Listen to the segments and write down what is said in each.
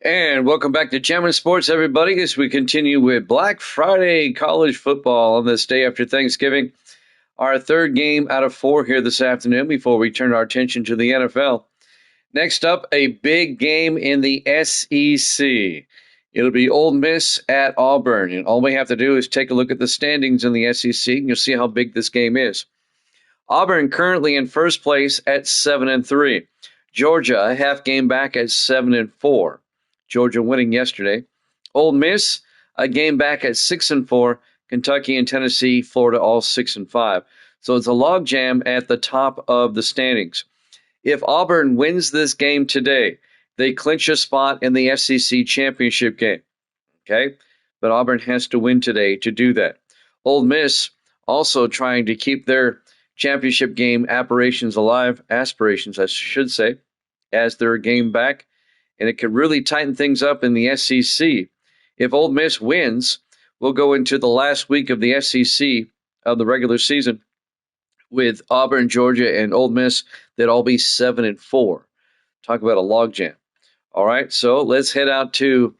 And welcome back to Chairman Sports, everybody, as we continue with Black Friday college football on this day after Thanksgiving. Our third game out of four here this afternoon before we turn our attention to the NFL. Next up, a big game in the SEC. It'll be Ole Miss at Auburn, and all we have to do is take a look at the standings in the SEC, and you'll see how big this game is. Auburn currently in first place at 7-3. Georgia a half game back at 7-4. Georgia winning yesterday. Ole Miss a game back at 6-4. Kentucky and Tennessee, Florida all 6-5. So it's a logjam at the top of the standings. If Auburn wins this game today, they clinch a spot in the SEC championship game. Okay? But Auburn has to win today to do that. Ole Miss also trying to keep their championship game aspirations alive, I should say, as their game back. And it could really tighten things up in the SEC. If Ole Miss wins, we'll go into the last week of the SEC of the regular season with Auburn, Georgia, and Ole Miss. They'd all be 7-4. Talk about a logjam. All right, so let's head out to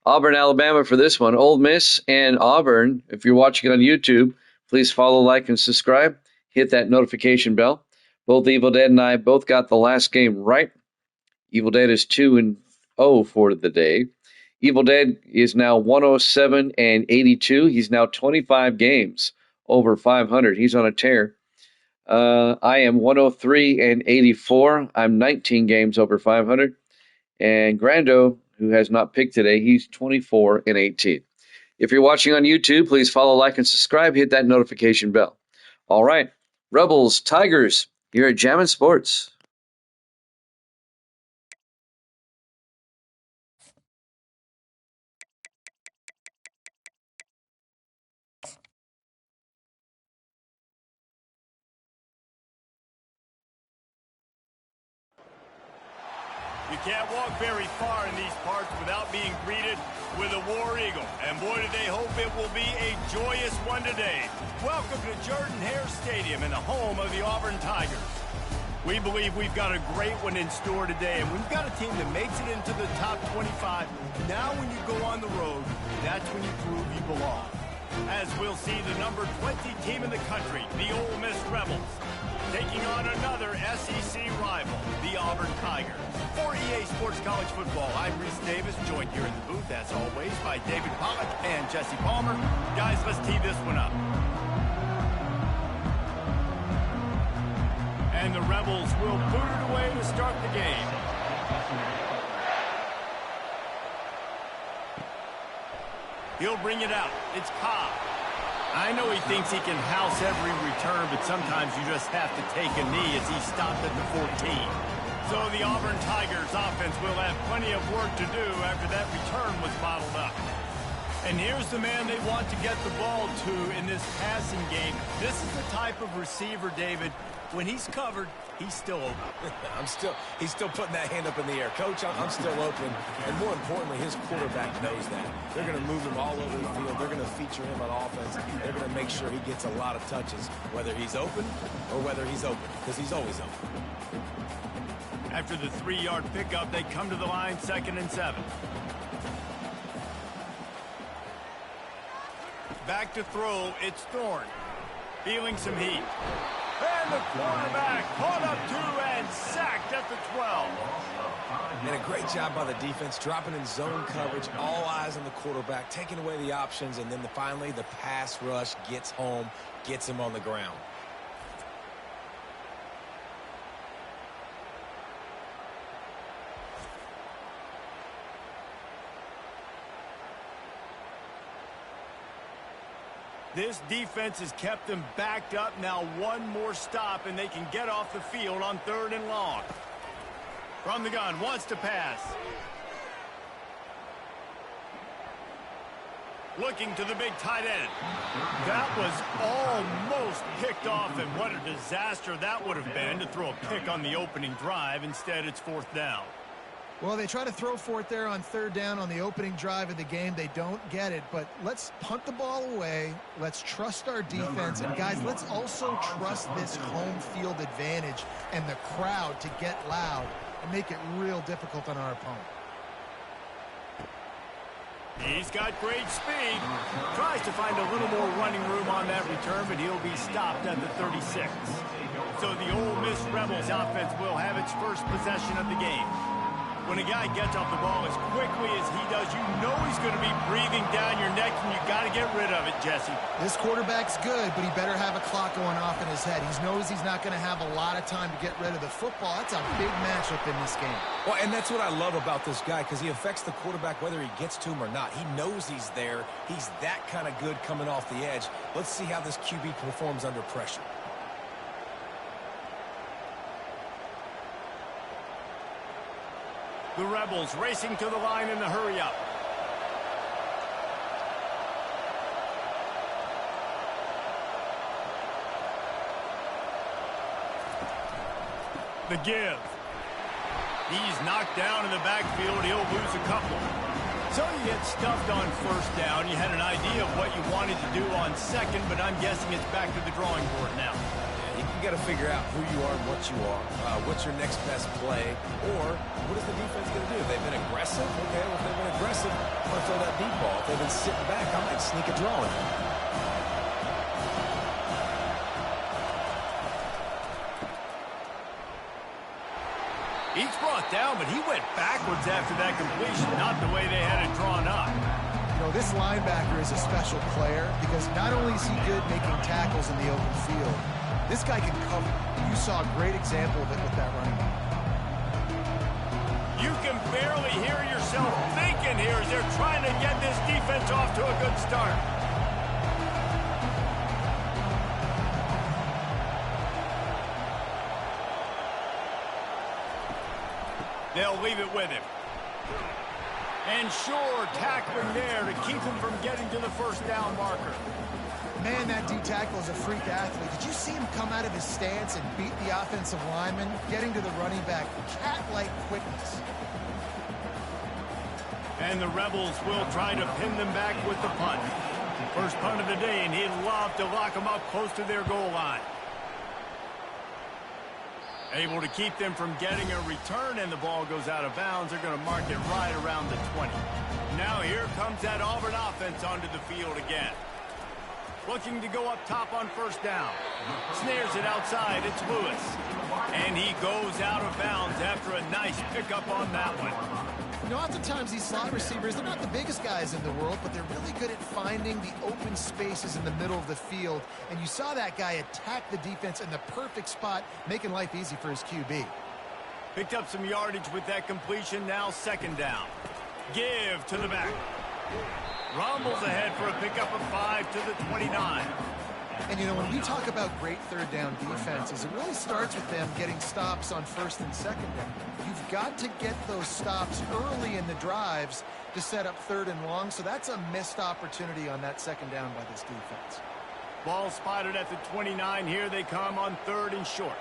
Auburn, Alabama for this one. Ole Miss and Auburn, if you're watching it on YouTube, please follow, like, and subscribe. Hit that notification bell. Both Evil Dead and I both got the last game right. Evil Dead is 2-0 for the day. Evil Dead is now 107-82. He's now 25 games over 500. He's on a tear. I am 103-84. I'm 19 games over 500. And Grando, who has not picked today, he's 24-18. If you're watching on YouTube, please follow, like, and subscribe. Hit that notification bell. All right. Rebels, Tigers, here at Jammin' Sports. You can't walk very far in these parts without being greeted with a War Eagle. And boy, do they hope it will be a joyous one today. Welcome to Jordan-Hare Stadium and the home of the Auburn Tigers. We believe we've got a great one in store today, and we've got a team that makes it into the top 25. Now when you go on the road, that's when you prove you belong. As we'll see the number 20 team in the country, the Ole Miss Rebels, taking on another SEC rival, the Auburn Tigers. For EA Sports College Football, I'm Reese Davis, joined here in the booth, as always, by David Pollack and Jesse Palmer. Guys, let's tee this one up. And the Rebels will boot it away to start the game. He'll bring it out. It's Cobb. I know he thinks he can house every return, but sometimes you just have to take a knee as he stopped at the 14. So the Auburn Tigers offense will have plenty of work to do after that return was bottled up. And here's the man they want to get the ball to in this passing game. This is the type of receiver, David, when he's covered, he's still open. He's still putting that hand up in the air. Coach, I'm still open. And more importantly, his quarterback knows that. They're going to move him all over the field. They're going to feature him on offense. They're going to make sure he gets a lot of touches, whether he's open or whether he's open, because he's always open. After the 3-yard pickup, they come to the line, 2nd and 7. Back to throw, it's Thorne. Feeling some heat. And the quarterback caught up to and sacked at the 12. And a great job by the defense, dropping in zone coverage, all eyes on the quarterback, taking away the options, and then finally the pass rush gets home, gets him on the ground. This defense has kept them backed up. Now one more stop, and they can get off the field on 3rd and long. From the gun, wants to pass. Looking to the big tight end. That was almost picked off, and what a disaster that would have been to throw a pick on the opening drive. Instead, it's 4th down. Well, they try to throw for it there on 3rd down on the opening drive of the game. They don't get it, but let's punt the ball away. Let's trust our defense. And, guys, let's also trust this home field advantage and the crowd to get loud and make it real difficult on our opponent. He's got great speed. Tries to find a little more running room on that return, but he'll be stopped at the 36. So the Ole Miss Rebels offense will have its first possession of the game. When a guy gets off the ball as quickly as he does, you know he's going to be breathing down your neck, and you got to get rid of it, Jesse. This quarterback's good, but he better have a clock going off in his head. He knows he's not going to have a lot of time to get rid of the football. That's a big matchup in this game. Well, and that's what I love about this guy, because he affects the quarterback whether he gets to him or not. He knows he's there. He's that kind of good coming off the edge. Let's see how this QB performs under pressure. The Rebels racing to the line in the hurry-up. The give. He's knocked down in the backfield. He'll lose a couple. So you get stuffed on first down. You had an idea of what you wanted to do on second, but I'm guessing it's back to the drawing board now. You got to figure out who you are and what you are. What's your next best play? Or what is the defense going to do? They've been aggressive? Okay, well, if they've been aggressive, I'm going to throw that deep ball. If they've been sitting back, I might sneak a draw in. He's brought down, but he went backwards after that completion, not the way they had it drawn up. You know, this linebacker is a special player because not only is he good making tackles in the open field, this guy can cover. You saw a great example of it with that running back. You can barely hear yourself thinking here as they're trying to get this defense off to a good start. They'll leave it with him. And sure, tackling there to keep him from getting to the first down marker. Man, that D-tackle is a freak athlete. Did you see him come out of his stance and beat the offensive lineman, getting to the running back? Cat-like quickness. And the Rebels will try to pin them back with the punt. First punt of the day, and he'd love to lock them up close to their goal line. Able to keep them from getting a return, and the ball goes out of bounds. They're going to mark it right around the 20. Now here comes that Auburn offense onto the field again. Looking to go up top on first down. Snares it outside. It's Lewis. And he goes out of bounds after a nice pickup on that one. You know, oftentimes these slot receivers, they're not the biggest guys in the world, but they're really good at finding the open spaces in the middle of the field. And you saw that guy attack the defense in the perfect spot, making life easy for his QB. Picked up some yardage with that completion. Now second down. Give to the back. Rumbles ahead for a pickup of 5 to the 29. And, you know, when we talk about great third down defenses, it really starts with them getting stops on first and second down. You've got to get those stops early in the drives to set up third and long, so that's a missed opportunity on that second down by this defense. Ball spotted at the 29. Here they come on third and short.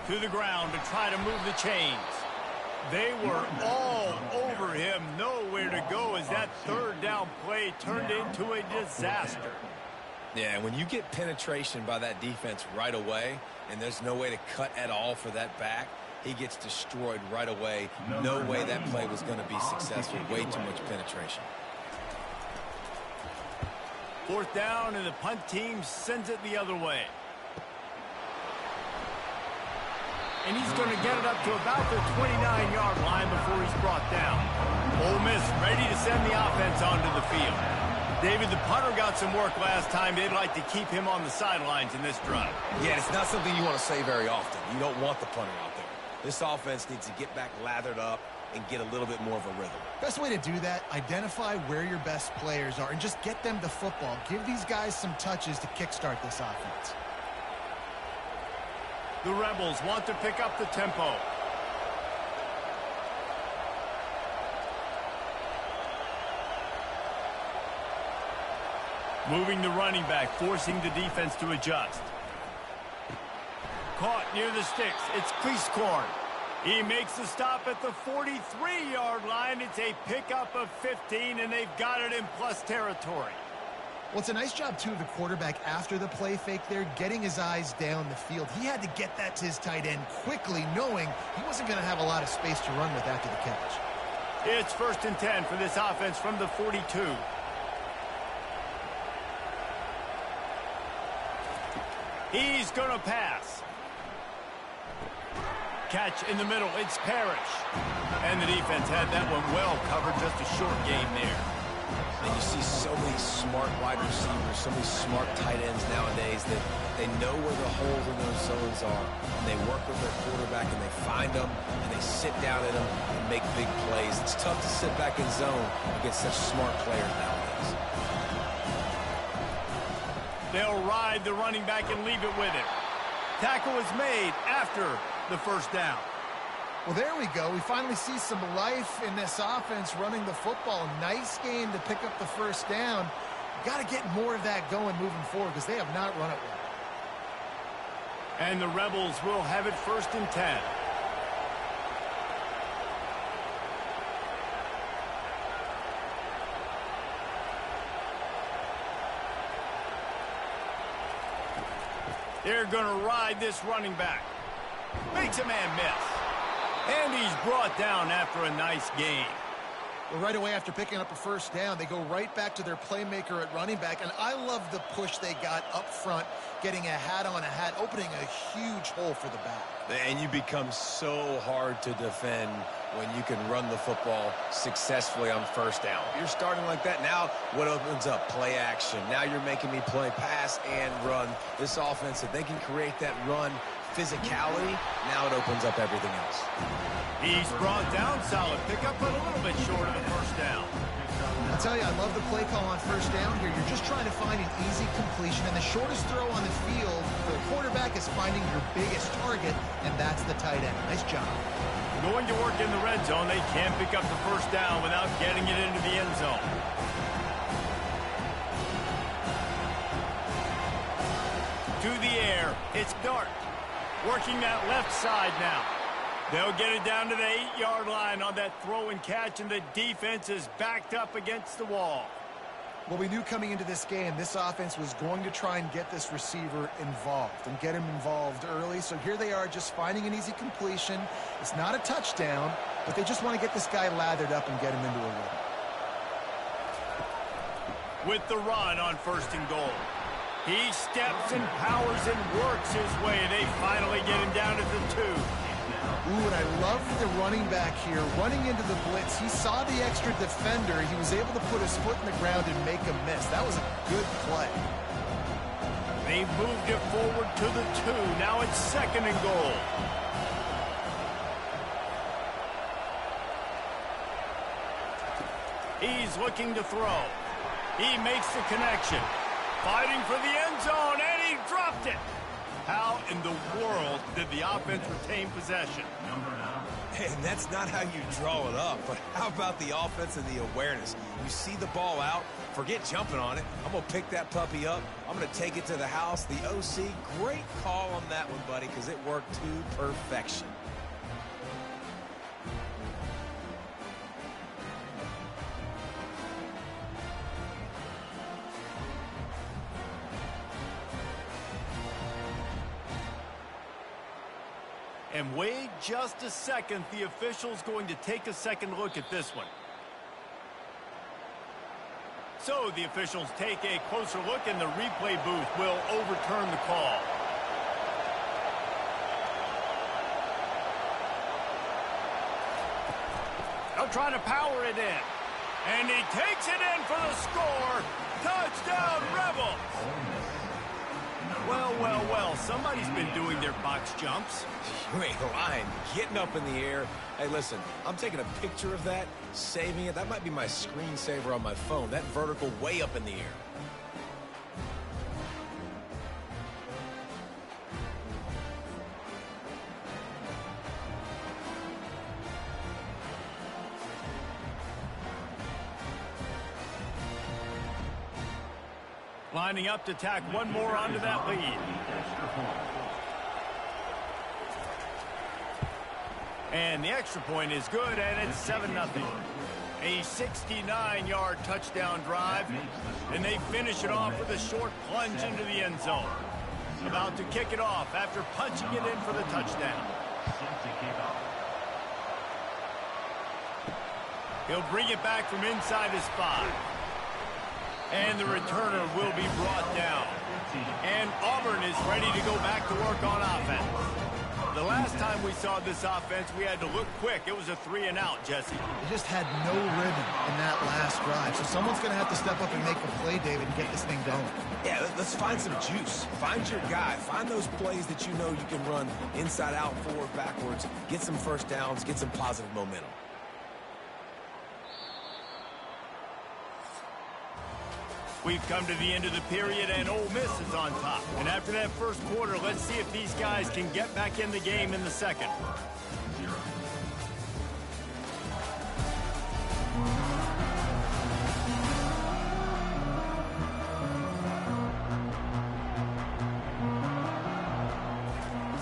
To the ground to try to move the chains. They were all over him, nowhere to go as that third down play turned into a disaster. Yeah, when you get penetration by that defense right away, and there's no way to cut at all for that back, he gets destroyed right away. No way that play was going to be successful. Way too much penetration. Fourth down, and the punt team sends it the other way. And he's going to get it up to about the 29-yard line before he's brought down. Ole Miss ready to send the offense onto the field. David, the punter got some work last time. They'd like to keep him on the sidelines in this drive. Yeah, it's not something you want to say very often. You don't want the punter out there. This offense needs to get back lathered up and get a little bit more of a rhythm. Best way to do that, identify where your best players are and just get them the football. Give these guys some touches to kickstart this offense. The Rebels want to pick up the tempo. Moving the running back, forcing the defense to adjust. Caught near the sticks. It's Cleescorn. He makes the stop at the 43-yard line. It's a pickup of 15, and they've got it in plus territory. Well, it's a nice job, too, of the quarterback after the play fake there, getting his eyes down the field. He had to get that to his tight end quickly, knowing he wasn't going to have a lot of space to run with after the catch. It's 1st and 10 for this offense from the 42. He's going to pass. Catch in the middle. It's Parrish. And the defense had that one well covered. Just a short game there. And you see so many smart wide receivers, so many smart tight ends nowadays that they know where the holes in those zones are. And they work with their quarterback and they find them and they sit down in them and make big plays. It's tough to sit back in zone against such smart players nowadays. They'll ride the running back and leave it with him. Tackle is made after the first down. Well, there we go. We finally see some life in this offense running the football. Nice game to pick up the first down. Got to get more of that going moving forward because they have not run it well. And the Rebels will have it 1st and 10. They're going to ride this running back. Makes a man miss. And he's brought down after a nice game. Well, right away after picking up a first down, they go right back to their playmaker at running back. And I love the push they got up front, getting a hat on a hat, opening a huge hole for the back. And you become so hard to defend when you can run the football successfully on first down. You're starting like that. Now what opens up? Play action. Now you're making me play pass and run. This offense, if they can create that run physicality, now it opens up everything else. He's brought down. Solid pickup, but a little bit short of the first down. I'll tell you, I love the play call on first down here. You're just trying to find an easy completion, and the shortest throw on the field for the quarterback is finding your biggest target, and that's the tight end. Nice job. Going to work in the red zone. They can't pick up the first down without getting it into the end zone. To the air. It's Dart. Working that left side now. They'll get it down to the 8-yard line on that throw and catch, and the defense is backed up against the wall. Well, we knew coming into this game, this offense was going to try and get this receiver involved and get him involved early. So here they are just finding an easy completion. It's not a touchdown, but they just want to get this guy lathered up and get him into a rhythm. With the run on 1st and goal. He steps and powers and works his way. They finally get him down at the 2. Ooh, and I love the running back here. Running into the blitz, he saw the extra defender. He was able to put his foot in the ground and make a miss. That was a good play. They moved it forward to the 2. Now it's 2nd and goal. He's looking to throw. He makes the connection. Fighting for the end zone, and he dropped it. How in the world did the offense retain possession? And that's not how you draw it up, but how about the offense and the awareness? You see the ball out, forget jumping on it. I'm going to pick that puppy up. I'm going to take it to the house. The OC, great call on that one, buddy, because it worked to perfection. And wait just a second. The official's going to take a second look at this one. So the officials take a closer look, and the replay booth will overturn the call. They'll try to power it in. And he takes it in for the score. Touchdown, Rebels! Well, well, well, somebody's been doing their box jumps. You ain't lying. Getting up in the air. Hey, listen, I'm taking a picture of that, saving it. That might be my screensaver on my phone. That vertical way up in the air. Lining up to tack one more onto that lead. And the extra point is good, and it's 7-0. A 69-yard touchdown drive, and they finish it off with a short plunge into the end zone. About to kick it off after punching it in for the touchdown. He'll bring it back from inside his 5. And the returner will be brought down. And Auburn is ready to go back to work on offense. The last time we saw this offense, we had to look quick. It was a 3-and-out, Jesse. They just had no rhythm in that last drive. So someone's going to have to step up and make a play, David, and get this thing going. Yeah, let's find some juice. Find your guy. Find those plays that you know you can run inside out, forward, backwards. Get some first downs. Get some positive momentum. We've come to the end of the period, and Ole Miss is on top. And after that first quarter, let's see if these guys can get back in the game in the second.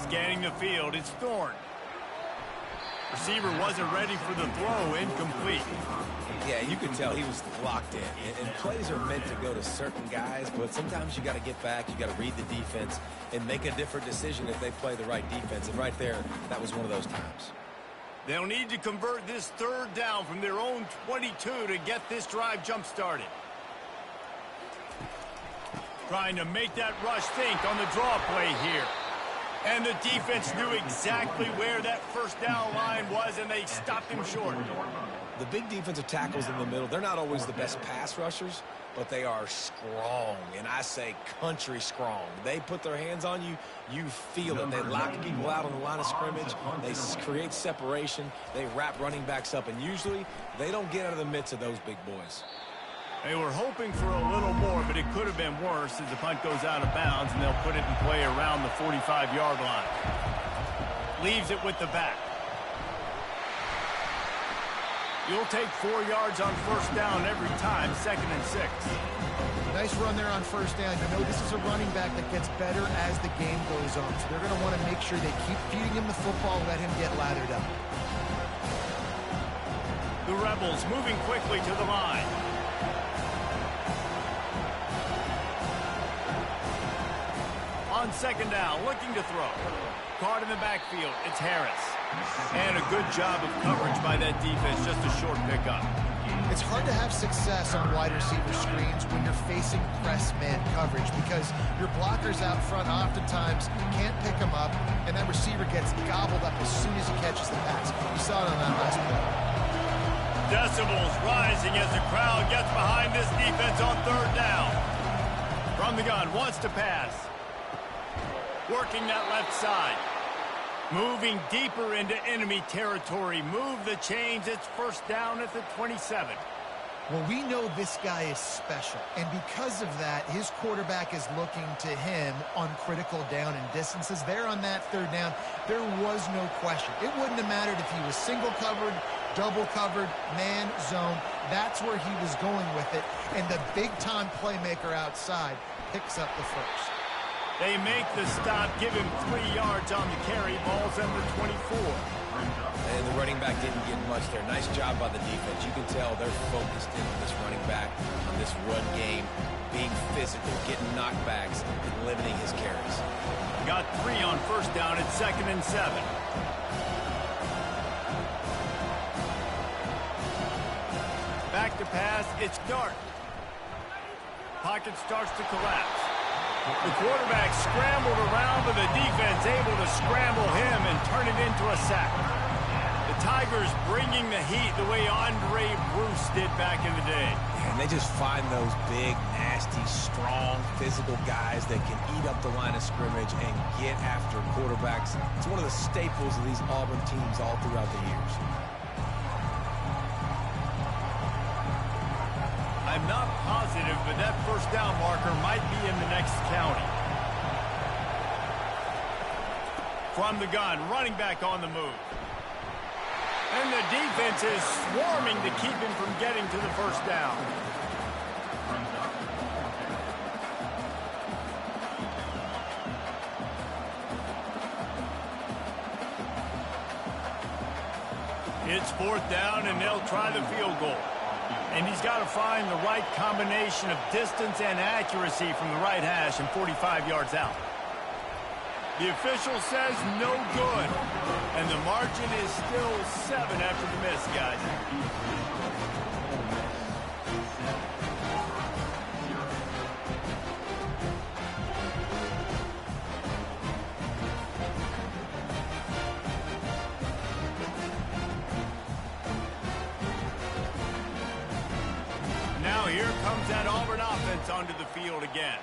Scanning the field, it's Thorne. Receiver wasn't ready for the throw, incomplete. Yeah, you could tell he was locked in. And plays are meant to go to certain guys, but sometimes you got to get back, you got to read the defense, and make a different decision if they play the right defense. And right there, that was one of those times. They'll need to convert this 3rd down from their own 22 to get this drive jump-started. Trying to make that rush think on the draw play here. And the defense knew exactly where that first down line was, and they stopped him short. The big defensive tackles in the middle, they're not always the best pass rushers, but they are strong, and I say country strong. They put their hands on you, you feel it. They lock people out on the line of scrimmage. They create separation. They wrap running backs up, and usually they don't get out of the midst of those big boys. They were hoping for a little more, but it could have been worse as the punt goes out of bounds, and they'll put it in play around the 45-yard line. Leaves it with the back. You'll take 4 yards on first down every time, 2nd and 6. Nice run there on first down. You know this is a running back that gets better as the game goes on, so they're going to want to make sure they keep feeding him the football, let him get lathered up. The Rebels moving quickly to the line. On 2nd down, looking to throw. Caught in the backfield, it's Harris. And a good job of coverage by that defense, just a short pickup. It's hard to have success on wide receiver screens when you're facing press man coverage because your blockers out front oftentimes can't pick them up, and that receiver gets gobbled up as soon as he catches the pass. You saw it on that last play. Decibels rising as the crowd gets behind this defense on 3rd down. From the gun, wants to pass. Working that left side. Moving deeper into enemy territory. Move the chains. It's first down at the 27. Well, we know this guy is special, and because of that, his quarterback is looking to him on critical down and distances. There on that 3rd down, there was no question. It wouldn't have mattered if he was single covered, double covered, man, zone. That's where he was going with it, and the big-time playmaker outside picks up the first. They make the stop, give him 3 yards on the carry. Ball's under 24. And the running back didn't get much there. Nice job by the defense. You can tell they're focused in on this running back, on this run game, being physical, getting knockbacks, and limiting his carries. Got 3 on first down at 2nd and 7. Back to pass, it's Dart. Pocket starts to collapse. The quarterback scrambled around, but the defense able to scramble him and turn it into a sack. The Tigers bringing the heat the way Andre Bruce did back in the day. And they just find those big, nasty, strong, physical guys that can eat up the line of scrimmage and get after quarterbacks. It's one of the staples of these Auburn teams all throughout the years. I'm not positive, but that first down marker might be in the next county. From the gun, running back on the move. And the defense is swarming to keep him from getting to the first down. It's 4th down, and they'll try the field goal. And he's got to find the right combination of distance and accuracy from the right hash and 45 yards out. The official says no good. And the margin is still 7 after the miss, guys. Now here comes that Auburn offense onto the field again.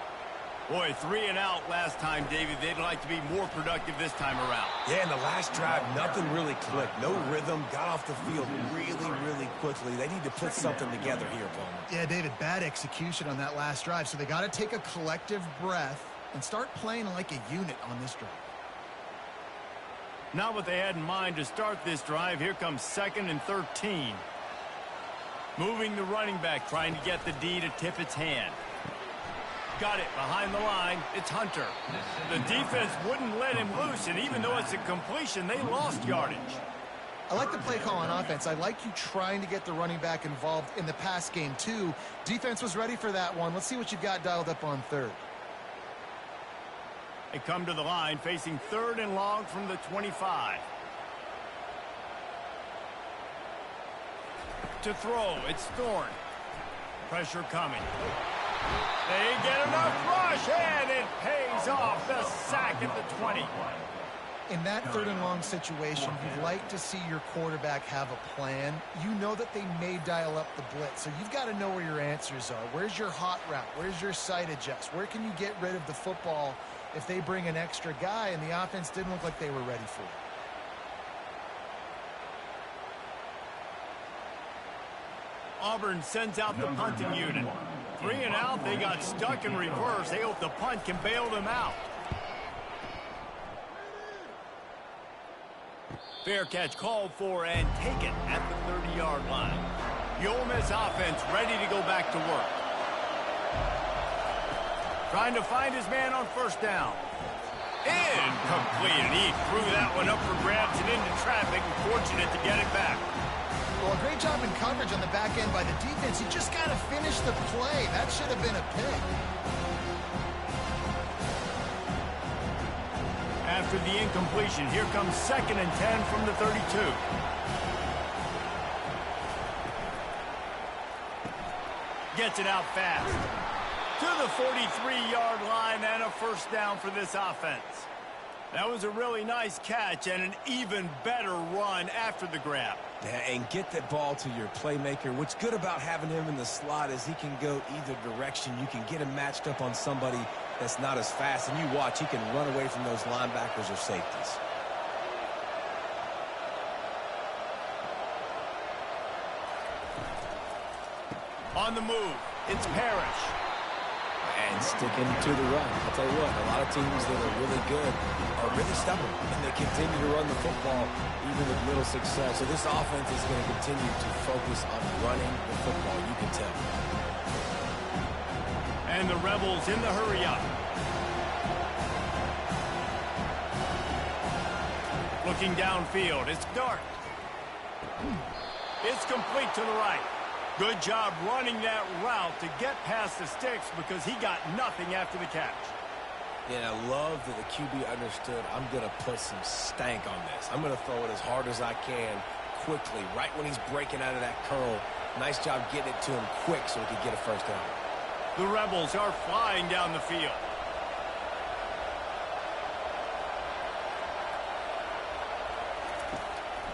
Boy, 3 and out last time, David. They'd like to be more productive this time around. Yeah, in the last drive, nothing really clicked. No rhythm, got off the field really quickly. They need to put something together here, Palmer. Yeah, David, bad execution on that last drive, so they got to take a collective breath and start playing like a unit on this drive. Not what they had in mind to start this drive. Here comes 2nd and 13. Moving the running back, trying to get the D to tip its hand. Got it behind the line. It's Hunter. The defense wouldn't let him loose, and even though it's a completion, they lost yardage. I like the play call on offense. I like you trying to get the running back involved in the pass game, too. Defense was ready for that one. Let's see what you've got dialed up on 3rd. They come to the line, facing 3rd and long from the 25. To throw, it's Thorne. Pressure coming. They get enough rush, and it pays off. The sack at the 20. In that 3rd and long situation, you'd like to see your quarterback have a plan. You know that they may dial up the blitz, so you've got to know where your answers are. Where's your hot route? Where's your side adjust? Where can you get rid of the football if they bring an extra guy and the offense didn't look like they were ready for it? Auburn sends out the punting unit. 3 and out, they got stuck in reverse. They hope the punt can bail them out. Fair catch called for and taken at the 30-yard line. The Ole Miss offense ready to go back to work. Trying to find his man on 1st down. Incomplete. He threw that one up for grabs and into traffic, and fortunate to get it back. Well, a great job in coverage on the back end by the defense. You just got to finish the play. That should have been a pick. After the incompletion, here comes 2nd and 10 from the 32. Gets it out fast. To the 43-yard line and a 1st down for this offense. That was a really nice catch and an even better run after the grab. Yeah, and get that ball to your playmaker. What's good about having him in the slot is he can go either direction. You can get him matched up on somebody that's not as fast, and you watch, he can run away from those linebackers or safeties. On the move, it's Parrish. And sticking to the run. I'll tell you what, a lot of teams that are really good are really stubborn, and they continue to run the football even with little success. So this offense is going to continue to focus on running the football, you can tell. And the Rebels in the hurry-up. Looking downfield, it's Dart. It's complete to the right. Good job running that route to get past the sticks because he got nothing after the catch. Yeah, I love that the QB understood, I'm going to put some stank on this. I'm going to throw it as hard as I can quickly, right when he's breaking out of that curl. Nice job getting it to him quick so he could get a 1st down. The Rebels are flying down the field.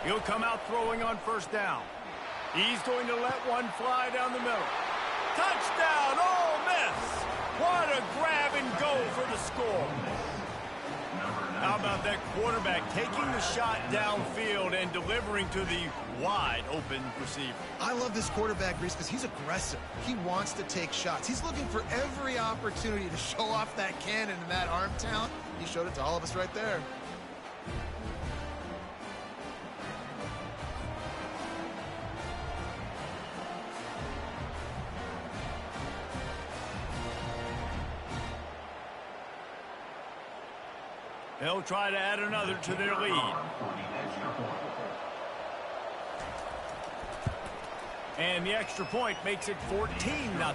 He'll come out throwing on 1st down. He's going to let one fly down the middle. Touchdown, Ole Miss! What a grab and go for the score. How about that quarterback taking the shot downfield and delivering to the wide open receiver? I love this quarterback, Reese, because he's aggressive. He wants to take shots. He's looking for every opportunity to show off that cannon and that arm talent. He showed it to all of us right there. They'll try to add another to their lead. And the extra point makes it 14-0.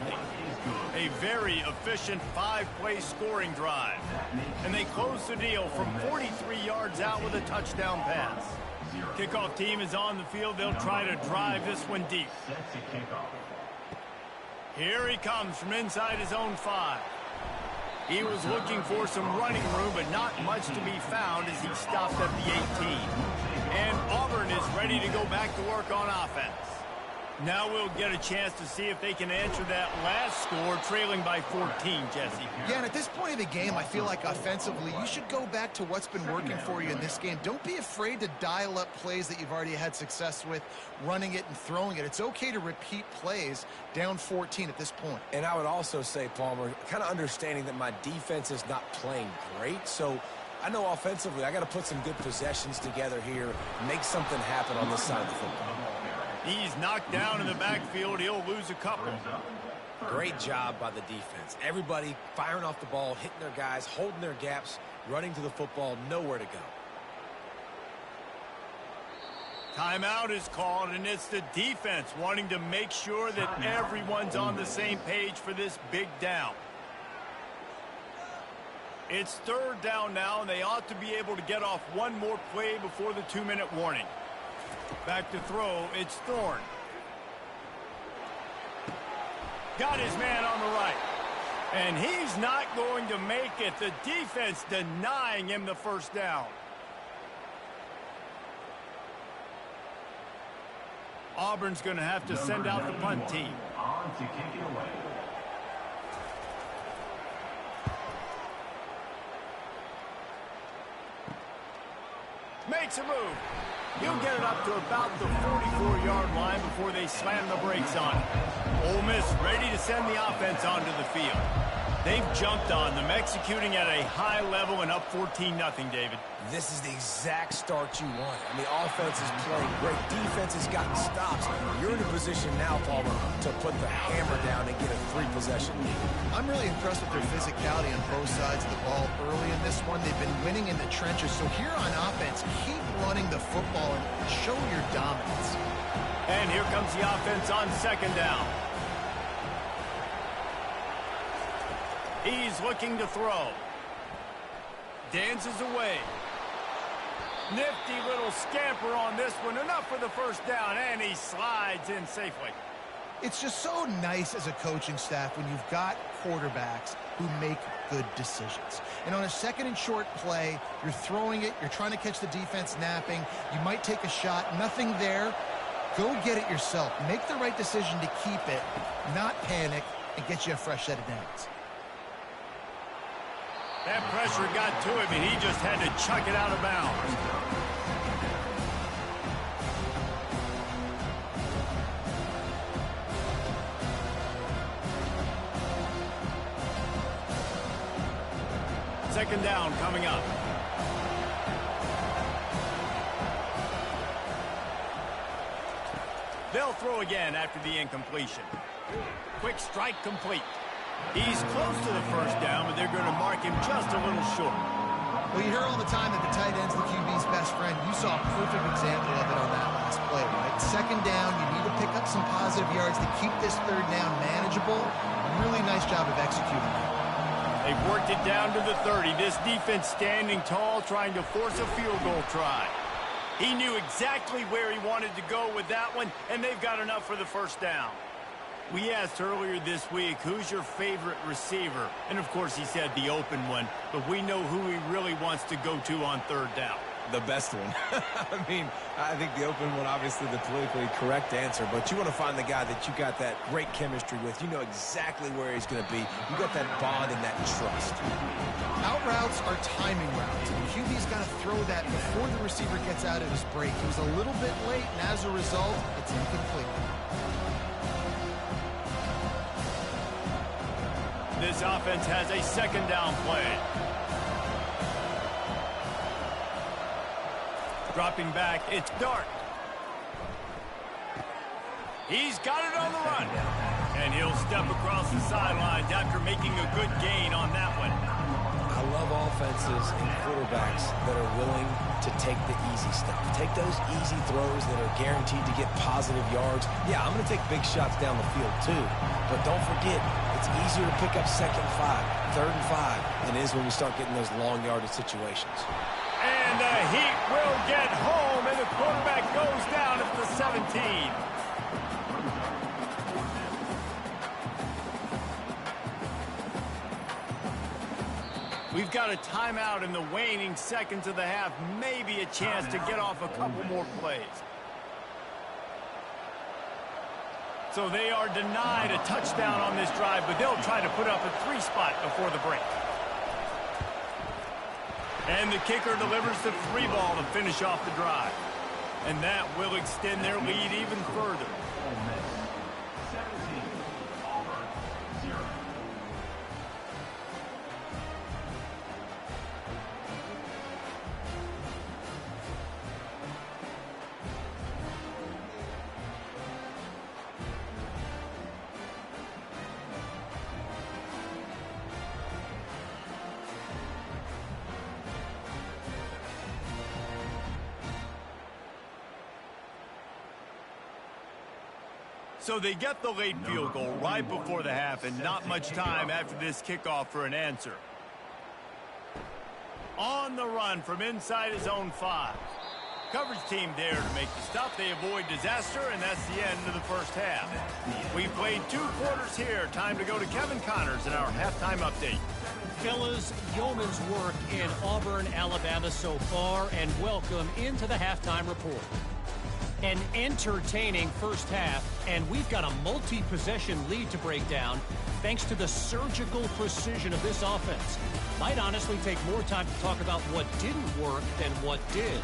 A very efficient 5-play scoring drive. And they close the deal from 43 yards out with a touchdown pass. Kickoff team is on the field. They'll try to drive this one deep. Here he comes from inside his own 5. He was looking for some running room, but not much to be found as he stopped at the 18. And Auburn is ready to go back to work on offense. Now we'll get a chance to see if they can answer that last score, trailing by 14, Jesse. Yeah, and at this point of the game, I feel like offensively, you should go back to what's been working for you in this game. Don't be afraid to dial up plays that you've already had success with, running it and throwing it. It's okay to repeat plays down 14 at this point. And I would also say, Palmer, kind of understanding that my defense is not playing great, so I know offensively I got to put some good possessions together here, make something happen on this side of the football. He's knocked down in the backfield. He'll lose a couple. Great job by the defense. Everybody firing off the ball, hitting their guys, holding their gaps, running to the football, nowhere to go. Timeout is called, and it's the defense wanting to make sure that everyone's on the same page for this big down. It's 3rd down now, and they ought to be able to get off one more play before the 2-minute warning. Back to throw, it's Thorne. Got his man on the right. And he's not going to make it. The defense denying him the first down. Auburn's going to have to send out the punt team. On to kick it away. Makes a move. He'll get it up to about the 44-yard line before they slam the brakes on it. Ole Miss ready to send the offense onto the field. They've jumped on them, executing at a high level and up 14-0, David. This is the exact start you want. I mean, offense is playing great. Defense has gotten stops. You're in a position now, Palmer, to put the hammer down and get a 3-possession lead. I'm really impressed with their physicality on both sides of the ball early in this one. They've been winning in the trenches. So here on offense, keep running the football and show your dominance. And here comes the offense on 2nd down. He's looking to throw. Dances away. Nifty little scamper on this one. Enough for the first down, and he slides in safely. It's just so nice as a coaching staff when you've got quarterbacks who make good decisions. And on a 2nd and short play, you're throwing it, you're trying to catch the defense napping, you might take a shot, nothing there. Go get it yourself. Make the right decision to keep it, not panic, and get you a fresh set of downs. That pressure got to him, and he just had to chuck it out of bounds. Second down coming up. They'll throw again after the incompletion. Quick strike complete. He's close to the first down, but they're going to mark him just a little short. Well, you hear all the time that the tight end's the QB's best friend. You saw a perfect example of it on that last play, right? 2nd down, you need to pick up some positive yards to keep this 3rd down manageable. Really nice job of executing that. They've worked it down to the 30. This defense standing tall, trying to force a field goal try. He knew exactly where he wanted to go with that one, and they've got enough for the first down. We asked earlier this week, who's your favorite receiver? And, of course, he said the open one, but we know who he really wants to go to on 3rd down. The best one. I mean, I think the open one, obviously the politically correct answer, but you want to find the guy that you got that great chemistry with. You know exactly where he's going to be. You got that bond and that trust. Out routes are timing routes, and QB's got to throw that before the receiver gets out of his break. He was a little bit late, and as a result, it's incomplete. This offense has a 2nd down play. Dropping back, it's Dart. He's got it on the run. And he'll step across the sidelines after making a good gain on that one. I love offense defenses and quarterbacks that are willing to take the easy stuff. Take those easy throws that are guaranteed to get positive yards. Yeah, I'm going to take big shots down the field too. But don't forget, it's easier to pick up 2nd and 5, 3rd and 5 than it is when we start getting those long yardage situations. And the Heat will get home, and the quarterback goes down at the 17. We've got a timeout in the waning seconds of the half. Maybe a chance to get off a couple more plays. So they are denied a touchdown on this drive, but they'll try to put up a 3 spot before the break. And the kicker delivers the 3 ball to finish off the drive. And that will extend their lead even further. So they get the late field goal right before the half, and not much time after this kickoff for an answer. On the run from inside his own 5. Coverage team there to make the stop. They avoid disaster, and that's the end of the first half. We played 2 quarters here. Time to go to Kevin Connors in our halftime update. Fellas, yeoman's work in Auburn, Alabama so far, and welcome into the halftime report. An entertaining first half, and we've got a multi-possession lead to break down thanks to the surgical precision of this offense. Might honestly take more time to talk about what didn't work than what did.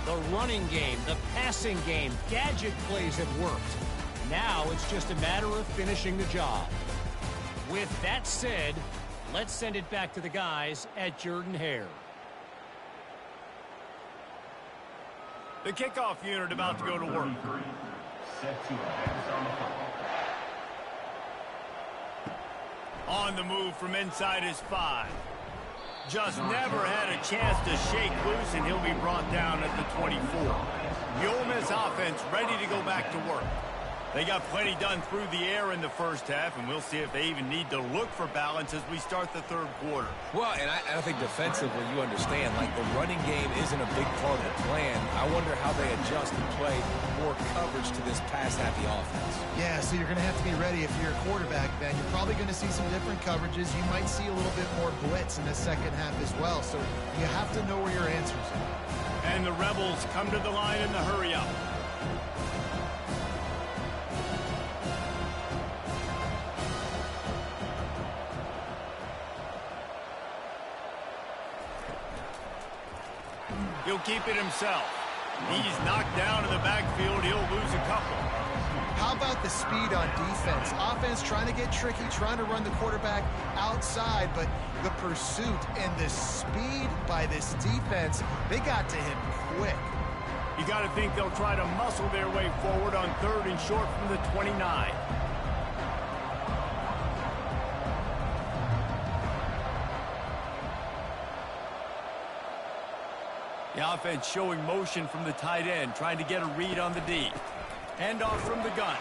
The running game, the passing game, gadget plays have worked. Now it's just a matter of finishing the job. With that said, let's send it back to the guys at Jordan-Hare. The kickoff unit about to go to work. On the move from inside his 5. Just never had a chance to shake loose, and he'll be brought down at the 24. The Ole Miss offense ready to go back to work. They got plenty done through the air in the first half, and we'll see if they even need to look for balance as we start the third quarter. Well, and I think defensively, you understand, like the running game isn't a big part of the plan. I wonder how they adjust and play more coverage to this pass-happy offense. Yeah, so you're going to have to be ready if you're a quarterback, Ben. You're probably going to see some different coverages. You might see a little bit more blitz in the second half as well, so you have to know where your answers are. And the Rebels come to the line in the hurry-up. He'll keep it himself. He's knocked down in the backfield. He'll lose a couple. How about the speed on defense? Offense trying to get tricky, trying to run the quarterback outside, but the pursuit and the speed by this defense, they got to him quick. You got to think they'll try to muscle their way forward on 3rd and short from the 29. The offense showing motion from the tight end, trying to get a read on the D. Handoff from the gun.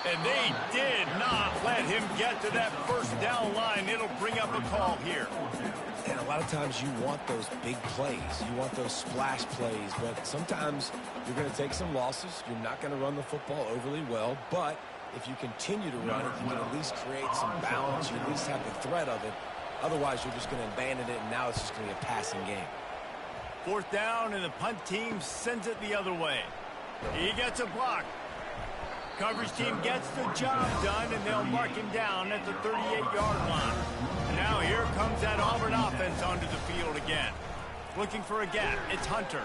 And they did not let him get to that first down line. It'll bring up a call here. And a lot of times you want those big plays. You want those splash plays. But sometimes you're going to take some losses. You're not going to run the football overly well. But if you continue to run it, you can at least create some balance. You at least have the threat of it. Otherwise, you're just going to abandon it, and now it's just going to be a passing game. 4th down, and the punt team sends it the other way. He gets a block. Coverage team gets the job done, and they'll mark him down at the 38-yard line. Now here comes that Auburn offense onto the field again. Looking for a gap. It's Hunter.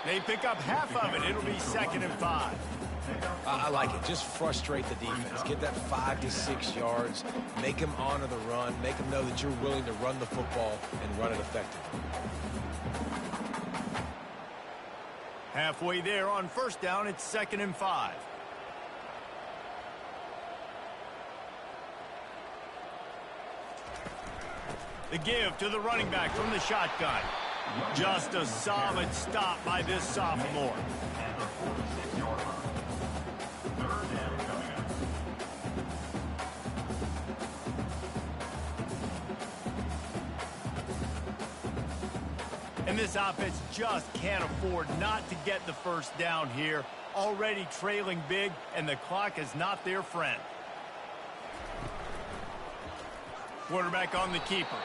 They pick up half of it. It'll be 2nd and 5. I like it. Just frustrate the defense. Get that 5 to 6 yards. Make them honor the run. Make them know that you're willing to run the football and run it effectively. Halfway there on 1st down, it's 2nd and 5. The give to the running back from the shotgun. Just a solid stop by this sophomore. And this offense just can't afford not to get the first down here. Already trailing big, and the clock is not their friend. Quarterback on the keeper.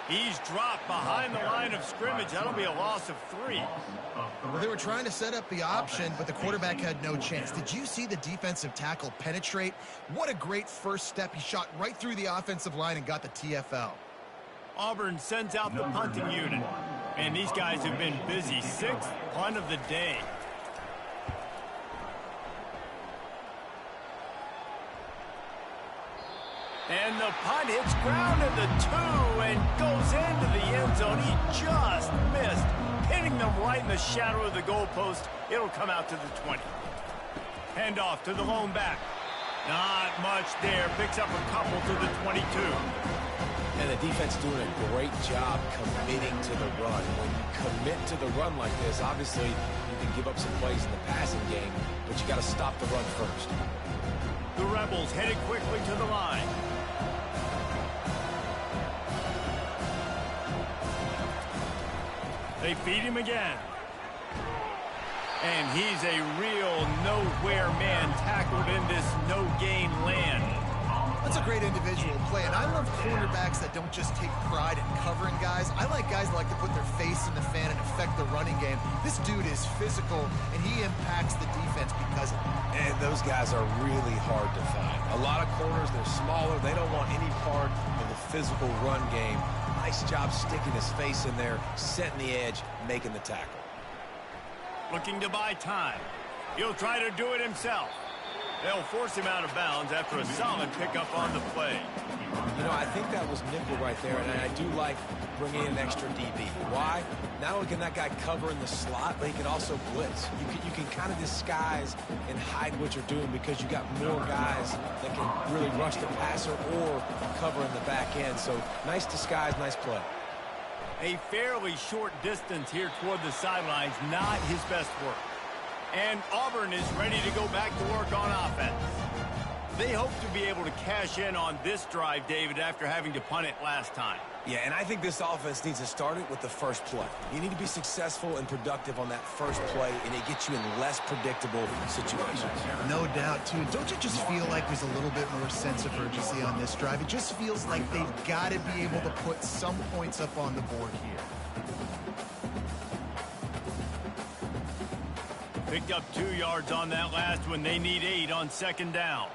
He's dropped behind the line of scrimmage. That'll be a loss of 3. Well, they were trying to set up the option, but the quarterback had no chance. Did you see the defensive tackle penetrate? What a great first step. He shot right through the offensive line and got the TFL. Auburn sends out the punting unit. And these guys have been busy. 6th punt of the day. And the punt hits ground at the 2 and goes into the end zone. He just missed, hitting them right in the shadow of the goalpost. It'll come out to the 20. Handoff to the lone back. Not much there. Picks up a couple to the 22. And the defense doing a great job committing to the run. When you commit to the run like this, obviously you can give up some plays in the passing game, but you got to stop the run first. The Rebels headed quickly to the line. They feed him again. And he's a real nowhere man tackled in this no-gain land. That's a great individual play, and I love cornerbacks that don't just take pride in covering guys. I like guys that like to put their face in the fan and affect the running game. This dude is physical, and he impacts the defense because of it. And those guys are really hard to find. A lot of corners, they're smaller. They don't want any part of the physical run game. Nice job sticking his face in there, setting the edge, making the tackle. Looking to buy time. He'll try to do it himself. They'll force him out of bounds after a solid pickup on the play. You know, I think that was nickel right there, and I do like bringing in an extra DB. Why? Not only can that guy cover in the slot, but he can also blitz. You can kind of disguise and hide what you're doing because you got more guys that can really rush the passer or cover in the back end. So nice disguise, nice play. A fairly short distance here toward the sidelines, not his best work. And Auburn is ready to go back to work on offense. They hope to be able to cash in on this drive, David, after having to punt it last time. Yeah, and I think this offense needs to start it with the first play. You need to be successful and productive on that first play, and it gets you in less predictable situations. No doubt, too. Don't you just feel like there's a little bit more sense of urgency on this drive? It just feels like they've got to be able to put some points up on the board here. Picked up 2 yards on that last one. They need 8 on second down.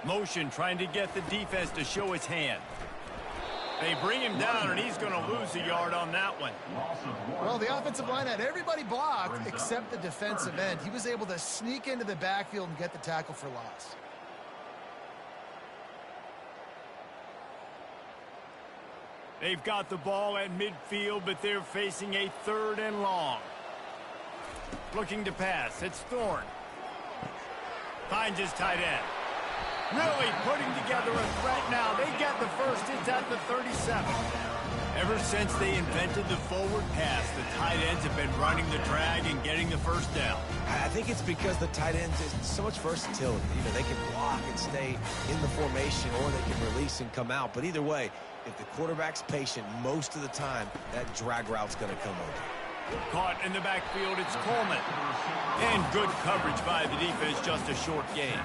Motion trying to get the defense to show his hand. They bring him down, and he's going to lose a yard on that one. Well, the offensive line had everybody blocked except the defensive end. He was able to sneak into the backfield and get the tackle for loss. They've got the ball at midfield, but they're facing a 3rd and long. Looking to pass. It's Thorne. Finds his tight end. Really putting together a threat now. They get the first. It's at the 37. Ever since they invented the forward pass, the tight ends have been running the drag and getting the first down. I think it's because the tight ends is so much versatility. You know, they can block and stay in the formation, or they can release and come out. But either way, if the quarterback's patient most of the time, that drag route's going to come over. Caught in the backfield, it's Coleman. And good coverage by the defense, just a short gain.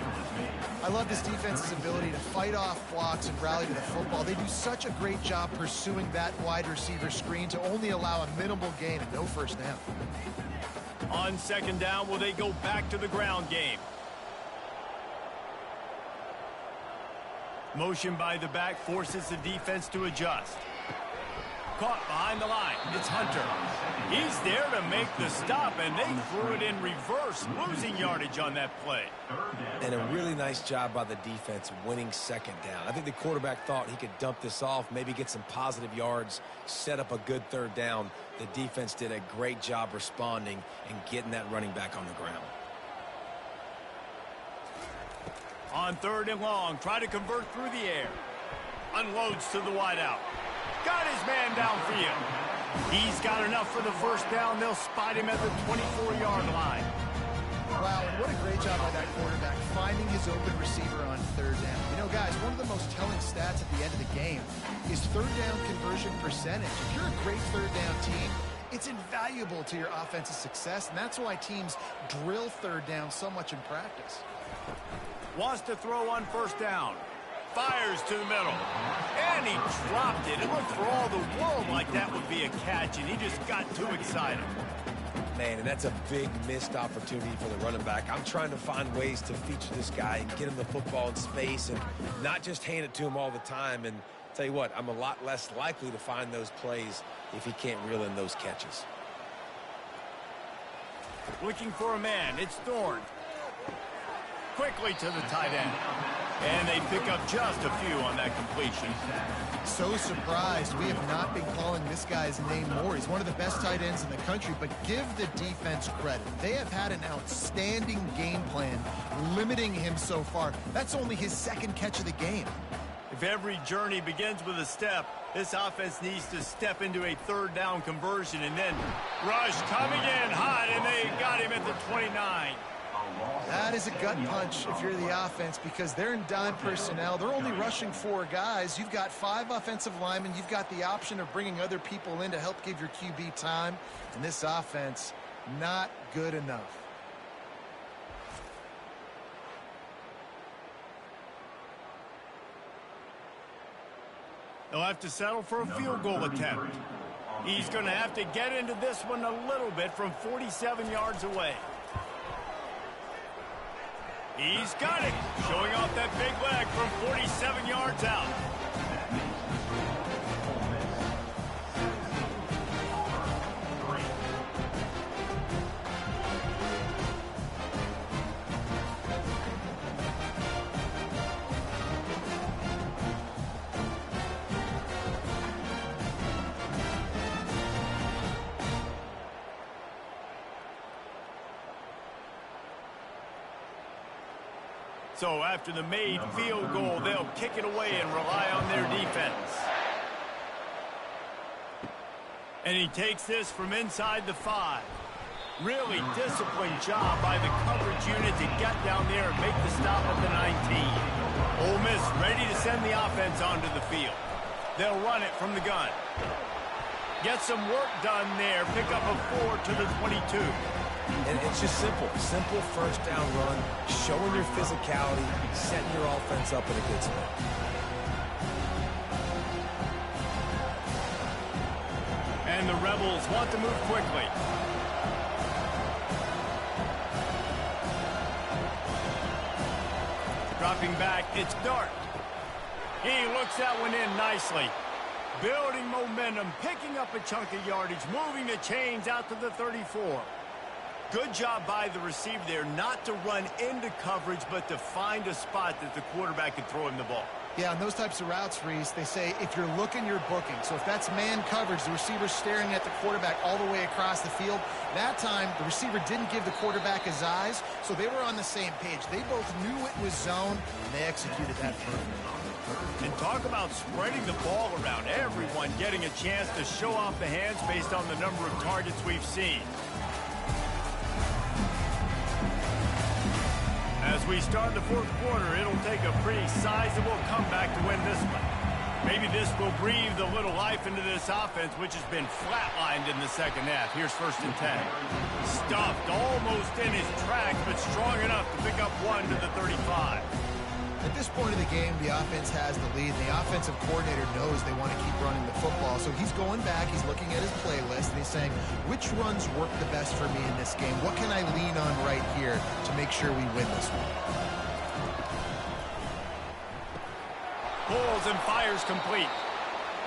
I love this defense's ability to fight off blocks and rally to the football. They do such a great job pursuing that wide receiver screen to only allow a minimal gain and no first down. On second down, will they go back to the ground game? Motion by the back forces the defense to adjust. Caught behind the line. It's Hunter. He's there to make the stop, and they threw it in reverse, losing yardage on that play. And a really nice job by the defense winning second down. I think the quarterback thought he could dump this off, maybe get some positive yards, set up a good 3rd down. The defense did a great job responding and getting that running back on the ground. On 3rd and long, try to convert through the air. Unloads to the wideout. Got his man downfield. He's got enough for the first down. They'll spot him at the 24-yard line. Wow, and what a great job by that quarterback finding his open receiver on third down. You know, guys, one of the most telling stats at the end of the game is third down conversion percentage. If you're a great third down team, it's invaluable to your offensive success, and that's why teams drill third down so much in practice. Wants to throw on first down. Fires to the middle. And he dropped it. It looked for all the world like that would be a catch, and he just got too excited. Man, and that's a big missed opportunity for the running back. I'm trying to find ways to feature this guy and get him the football in space and not just hand it to him all the time. And tell you what, I'm a lot less likely to find those plays if he can't reel in those catches. Looking for a man. It's Thorne. Quickly to the tight end. And they pick up just a few on that completion. So surprised we have not been calling this guy's name more. He's one of the best tight ends in the country, but give the defense credit. They have had an outstanding game plan limiting him so far. That's only his second catch of the game. If every journey begins with a step, this offense needs to step into a third down conversion, and then rush coming in hot, and they got him at the 29. That is a gut punch if you're the offense, because they're in dime personnel. They're only rushing 4 guys. You've got 5 offensive linemen. You've got the option of bringing other people in to help give your QB time. And this offense, not good enough. They'll have to settle for a field goal attempt. He's going to have to get into this one a little bit from 47 yards away. He's got it, showing off that big leg from 47 yards out. So after the made field goal, they'll kick it away and rely on their defense. And he takes this from inside the 5. Really disciplined job by the coverage unit to get down there and make the stop at the 19. Ole Miss ready to send the offense onto the field. They'll run it from the gun. Get some work done there. Pick up a 4 to the 22. And it's just simple first down run, showing your physicality, setting your offense up in a good spot. And the Rebels want to move quickly. Dropping back, it's Dart. He looks that one in nicely. Building momentum, picking up a chunk of yardage, moving the chains out to the 34. Good job by the receiver there not to run into coverage, but to find a spot that the quarterback can throw him the ball. Yeah, on those types of routes, Reese, they say if you're looking, you're booking. So if that's man coverage, the receiver's staring at the quarterback all the way across the field. That time, the receiver didn't give the quarterback his eyes, so they were on the same page. They both knew it was zone, and they executed that perfectly. And talk about spreading the ball around. Everyone getting a chance to show off the hands based on the number of targets we've seen. As we start the fourth quarter, it'll take a pretty sizable comeback to win this one. Maybe this will breathe a little life into this offense, which has been flatlined in the second half. Here's 1st and 10. Stuffed almost in his tracks, but strong enough to pick up 1 to the 35. At this point of the game, the offense has the lead. The offensive coordinator knows they want to keep running the football. So he's going back, he's looking at his playlist, and he's saying, which runs work the best for me in this game? What can I lean on right here to make sure we win this one? Pulls and fires complete.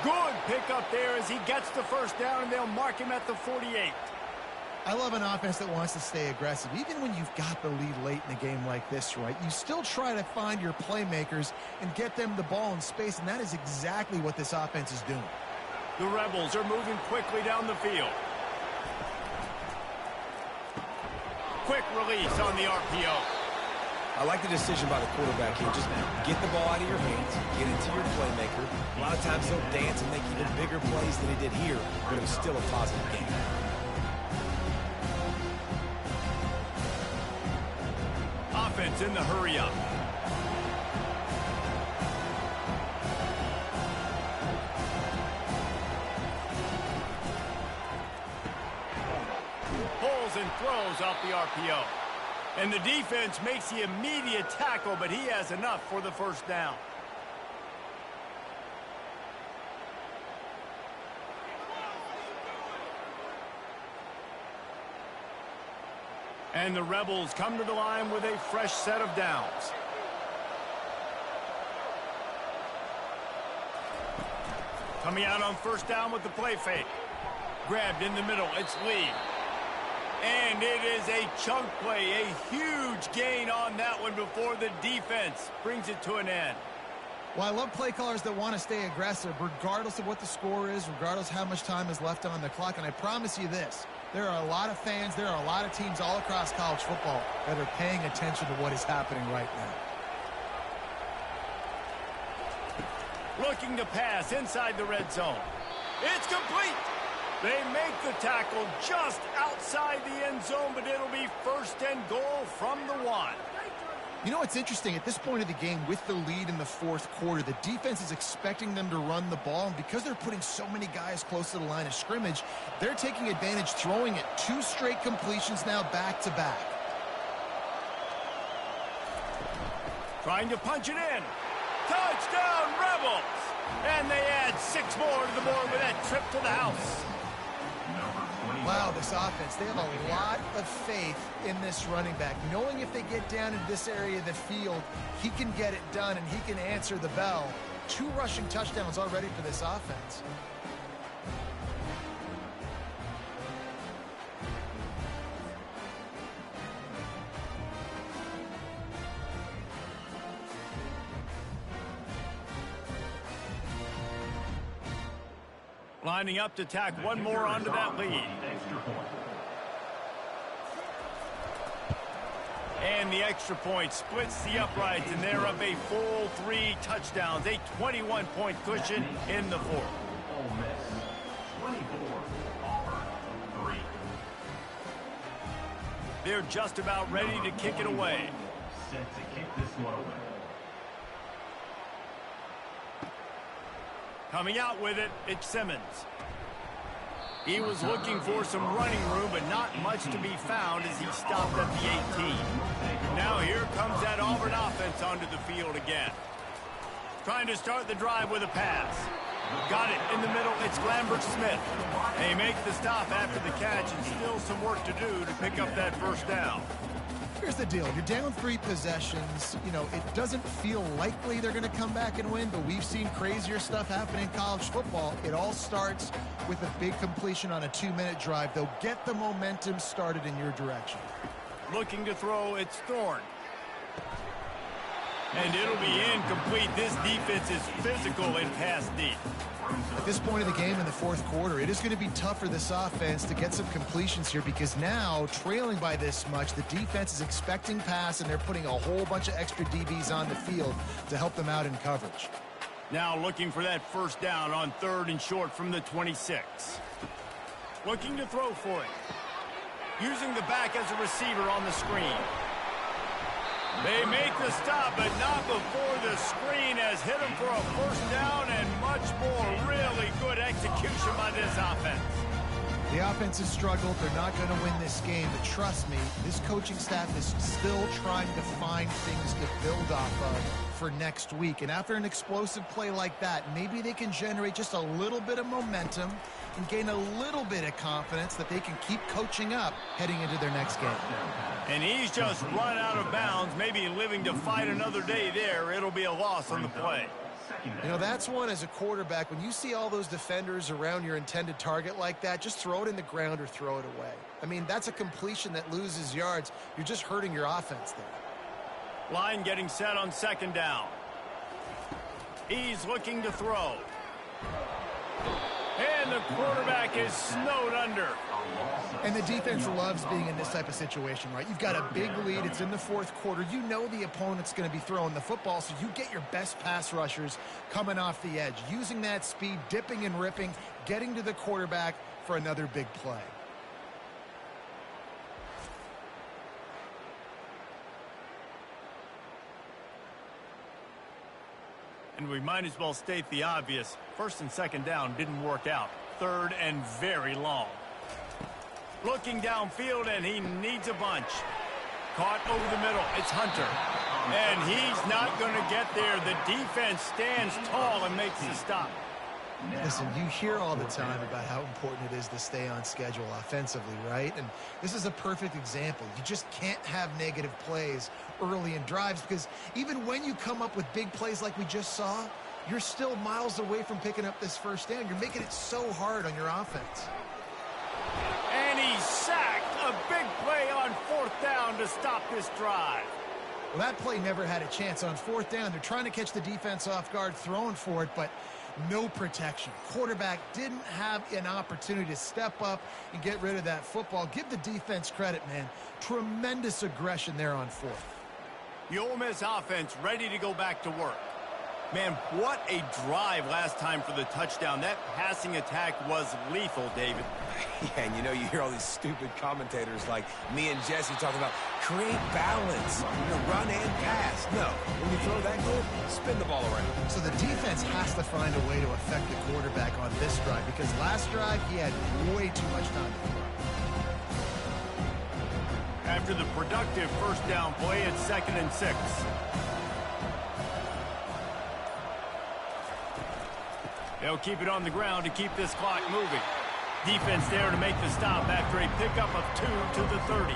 Good pickup there as he gets the first down, and they'll mark him at the 48. I love an offense that wants to stay aggressive. Even when you've got the lead late in a game like this, right, you still try to find your playmakers and get them the ball in space, and that is exactly what this offense is doing. The Rebels are moving quickly down the field. Quick release on the RPO. I like the decision by the quarterback here. Just get the ball out of your hands, get it to your playmaker. A lot of times he'll dance and make even bigger plays than he did here, but it was still a positive game. Offense in the hurry up. Pulls and throws off the RPO. And the defense makes the immediate tackle, but he has enough for the first down. And the Rebels come to the line with a fresh set of downs. Coming out on first down with the play fake. Grabbed in the middle, it's Lee. And it is a chunk play, a huge gain on that one before the defense brings it to an end. Well, I love play callers that want to stay aggressive regardless of what the score is, regardless how much time is left on the clock. And I promise you this, there are a lot of fans, there are a lot of teams all across college football that are paying attention to what is happening right now. Looking to pass inside the red zone. It's complete. They make the tackle just outside the end zone, but it'll be first and goal from the 1. You know what's interesting? At this point of the game, with the lead in the fourth quarter, the defense is expecting them to run the ball, and because they're putting so many guys close to the line of scrimmage, they're taking advantage, throwing it 2 straight completions now back-to-back. Trying to punch it in. Touchdown, Rebels! And they add 6 more to the board with that trip to the house. Wow, this offense, they have a lot of faith in this running back, knowing if they get down into this area of the field, he can get it done and he can answer the bell. 2 rushing touchdowns already for this offense. Lining up to tack one more onto that lead. And the extra point splits the uprights, and they're up a full 3 touchdowns, a 21-point cushion in the fourth. They're just about ready to kick it away. Set to kick this one away. Coming out with it, it's Simmons. He was looking for some running room, but not much to be found as he stopped at the 18. Now here comes that Auburn offense onto the field again. Trying to start the drive with a pass. Got it in the middle, it's Lambert-Smith. They make the stop after the catch, and still some work to do to pick up that first down. Here's the deal. You're down 3 possessions. You know, it doesn't feel likely they're going to come back and win, but we've seen crazier stuff happen in college football. It all starts with a big completion on a 2-minute drive. They'll get the momentum started in your direction. Looking to throw, it's Thorne. And it'll be incomplete. This defense is physical and pass deep. At this point of the game in the fourth quarter, it is going to be tough for this offense to get some completions here because now, trailing by this much, the defense is expecting pass, and they're putting a whole bunch of extra DBs on the field to help them out in coverage. Now looking for that first down on 3rd and short from the 26. Looking to throw for it. Using the back as a receiver on the screen. They make the stop, but not before the screen has hit them for a first down, and much more. Really good execution by this offense. The offense has struggled. They're not going to win this game, but trust me, this coaching staff is still trying to find things to build off of for next week. And after an explosive play like that, maybe they can generate just a little bit of momentum and gain a little bit of confidence that they can keep coaching up heading into their next game. And he's just run out of bounds, maybe living to fight another day there. It'll be a loss on the play. You know, that's one as a quarterback. When you see all those defenders around your intended target like that, just throw it in the ground or throw it away. I mean, that's a completion that loses yards. You're just hurting your offense there. Line getting set on 2nd down. He's looking to throw. And the quarterback is snowed under. And the defense loves being in this type of situation, right? You've got a big lead. It's in the fourth quarter. You know the opponent's going to be throwing the football, so you get your best pass rushers coming off the edge, using that speed, dipping and ripping, getting to the quarterback for another big play. And we might as well state the obvious. First and second down didn't work out. Third and very long. Looking downfield, and he needs a bunch. Caught over the middle. It's Hunter. And he's not going to get there. The defense stands tall and makes the stop. Listen, you hear all the time about how important it is to stay on schedule offensively, right? And this is a perfect example. You just can't have negative plays early in drives because even when you come up with big plays like we just saw, you're still miles away from picking up this first down. You're making it so hard on your offense. And he's sacked. A big play on fourth down to stop this drive. Well, that play never had a chance on fourth down. They're trying to catch the defense off guard, throwing for it, but no protection. Quarterback didn't have an opportunity to step up and get rid of that football. Give the defense credit, man. Tremendous aggression there on fourth. The Ole Miss offense ready to go back to work. Man, what a drive last time for the touchdown. That passing attack was lethal, David. Yeah, and you hear all these stupid commentators like me and Jesse talking about create balance, run and pass. No, when you throw that good, spin the ball around. So the defense has to find a way to affect the quarterback on this drive because last drive he had way too much time to throw. After the productive first down play, it's 2nd and 6. They'll keep it on the ground to keep this clock moving. Defense there to make the stop after a pickup of 2 to the 30.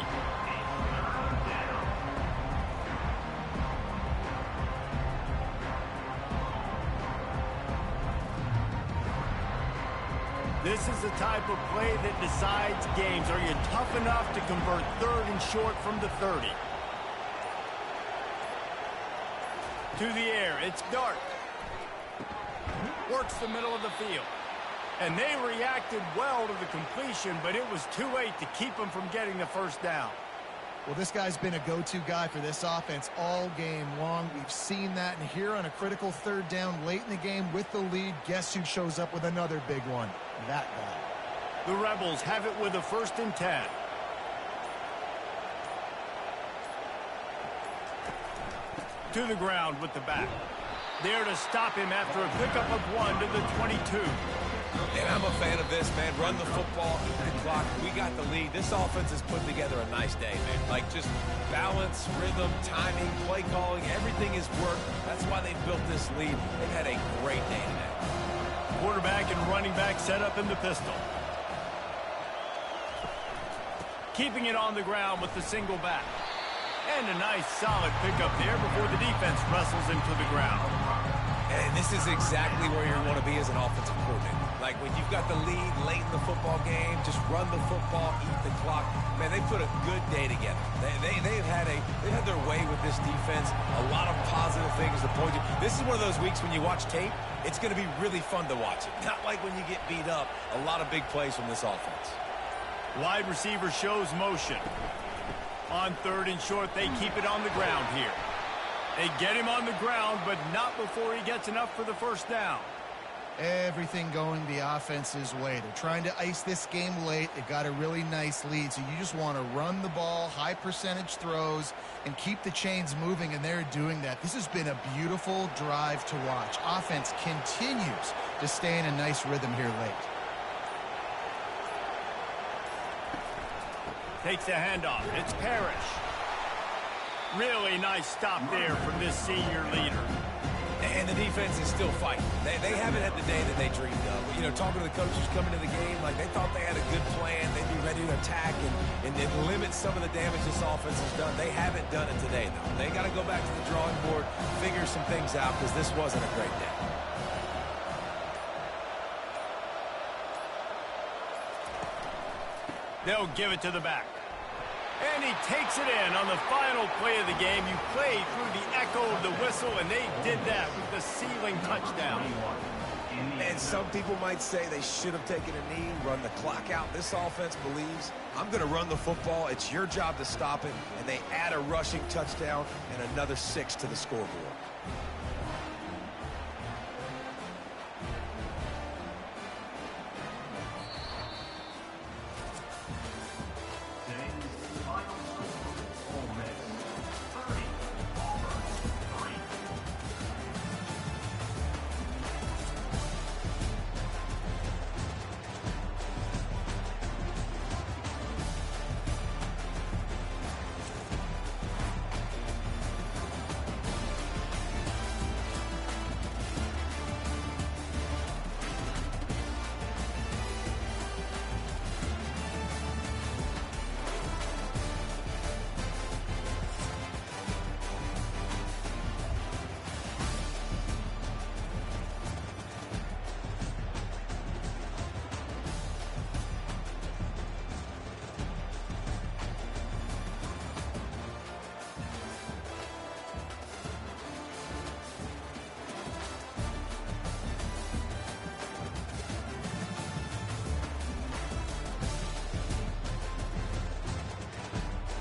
This is the type of play that decides games. Are you tough enough to convert 3rd and short from the 30? To the air, it's Dart. Works the middle of the field. And they reacted well to the completion, but it was too late to keep them from getting the first down. Well, this guy's been a go-to guy for this offense all game long. We've seen that, and here on a critical 3rd down late in the game with the lead, guess who shows up with another big one? That guy. The Rebels have it with a 1st and 10. To the ground with the back. There to stop him after a pickup of 1 to the 22. And I'm a fan of this, man. Run the football, eat the clock. We got the lead. This offense has put together a nice day, man. Like just balance, rhythm, timing, play calling, everything has worked. That's why they built this lead. They've had a great day today. Quarterback and running back set up in the pistol. Keeping it on the ground with the single back. And a nice solid pickup there before the defense wrestles him to the ground. And this is exactly where you want to be as an offensive coordinator. Like when you've got the lead late in the football game, just run the football, eat the clock. Man, they put a good day together. They've had their way with this defense. A lot of positive things to point to. This is one of those weeks when you watch tape, it's going to be really fun to watch it. Not like when you get beat up. A lot of big plays from this offense. Wide receiver shows motion. On 3rd and short, they keep it on the ground here. They get him on the ground, but not before he gets enough for the first down. Everything going the offense's way. They're trying to ice this game late. They got a really nice lead, so you just want to run the ball, high percentage throws, and keep the chains moving, and they're doing that. This has been a beautiful drive to watch. Offense continues to stay in a nice rhythm here late. Takes the handoff. It's Parrish. Really nice stop there from this senior leader. And the defense is still fighting. They haven't had the day that they dreamed of. Talking to the coaches coming to the game, like they thought they had a good plan. They'd be ready to attack and limit some of the damage this offense has done. They haven't done it today, though. They got to go back to the drawing board, figure some things out, because this wasn't a great day. They'll give it to the back. And he takes it in on the final play of the game. You played through the echo of the whistle, and they did that with the sealing touchdown. And some people might say they should have taken a knee, run the clock out. This offense believes, I'm going to run the football. It's your job to stop it. And they add a rushing touchdown and another 6 to the scoreboard.